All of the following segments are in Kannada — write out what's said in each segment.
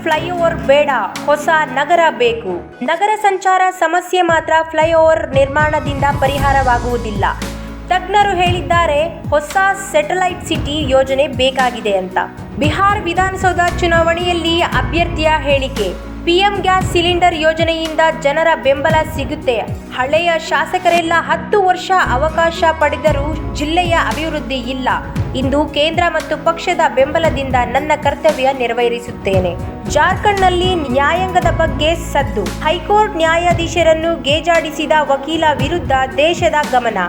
ಫ್ಲೈಓವರ್ ಬೇಡ, ಹೊಸ ನಗರ ಬೇಕು. ನಗರ ಸಂಚಾರ ಸಮಸ್ಯೆ ಮಾತ್ರ ಫ್ಲೈಓವರ್ ನಿರ್ಮಾಣದಿಂದ ಪರಿಹಾರವಾಗುವುದಿಲ್ಲ. ತಜ್ಞರು ಹೇಳಿದ್ದಾರೆ, ಹೊಸ ಸ್ಯಾಟಲೈಟ್ ಸಿಟಿ ಯೋಜನೆ ಬೇಕಾಗಿದೆ ಅಂತ. ಬಿಹಾರ ವಿಧಾನಸೌಧ ಚುನಾವಣೆಯಲ್ಲಿ ಅಭ್ಯರ್ಥಿಯ ಹೇಳಿಕೆ. ಪಿಎಂ ಗ್ಯಾಸ್ ಸಿಲಿಂಡರ್ ಯೋಜನೆಯಿಂದ ಜನರ ಬೆಂಬಲ ಸಿಗುತ್ತೆ. ಹಳೆಯ ಶಾಸಕರೆಲ್ಲ 10 ವರ್ಷ ಅವಕಾಶ ಪಡೆದರೂ ಜಿಲ್ಲೆಯ ಅಭಿವೃದ್ಧಿ ಇಲ್ಲ. ಇಂದು ಕೇಂದ್ರ ಮತ್ತು ಪಕ್ಷದ ಬೆಂಬಲದಿಂದ ನನ್ನ ಕರ್ತವ್ಯ ನೆರವೇರಿಸುತ್ತೇನೆ. ಜಾರ್ಖಂಡ್ನಲ್ಲಿ ನ್ಯಾಯಾಂಗದ ಬಗ್ಗೆ ಸದ್ದು. ಹೈಕೋರ್ಟ್ ನ್ಯಾಯಾಧೀಶರನ್ನು ಗೇಜಾಡಿಸಿದ ವಕೀಲ ವಿರುದ್ಧ ದೇಶದ ಗಮನ.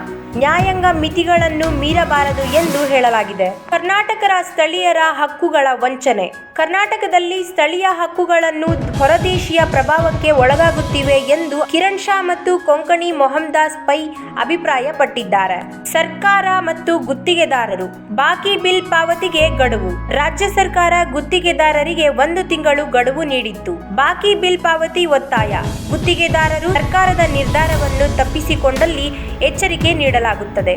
ನ್ಯಾಯಾಂಗ ಮಿತಿಗಳನ್ನು ಮೀರಬಾರದು ಎಂದು ಹೇಳಲಾಗಿದೆ. ಕರ್ನಾಟಕದ ಸ್ಥಳೀಯರ ಹಕ್ಕುಗಳ ವಂಚನೆ. ಕರ್ನಾಟಕದಲ್ಲಿ ಸ್ಥಳೀಯ ಹಕ್ಕುಗಳನ್ನು ಹೊರದೇಶೀಯ ಪ್ರಭಾವಕ್ಕೆ ಒಳಗಾಗುತ್ತಿವೆ ಎಂದು ಕಿರಣ್ ಶಾ ಮತ್ತು ಕೊಂಕಣಿ ಮೊಹಮ್ಮದಾಸ್ ಪೈ ಅಭಿಪ್ರಾಯಪಟ್ಟಿದ್ದಾರೆ. ಸರ್ಕಾರ ಮತ್ತು ಗುತ್ತಿಗೆದಾರರು ಬಾಕಿ ಬಿಲ್ ಪಾವತಿಗೆ ಗಡುವು. ರಾಜ್ಯ ಸರ್ಕಾರ ಗುತ್ತಿಗೆದಾರರಿಗೆ 1 ತಿಂಗಳು ಗಡುವು ನೀಡಿತ್ತು. ಬಾಕಿ ಬಿಲ್ ಪಾವತಿ ಒತ್ತಾಯ. ಗುತ್ತಿಗೆದಾರರು ಸರ್ಕಾರದ ನಿರ್ಧಾರವನ್ನು ತಪ್ಪಿಸಿಕೊಂಡಲ್ಲಿ ಎಚ್ಚರಿಕೆ ನೀಡಲಾಗುತ್ತದೆ.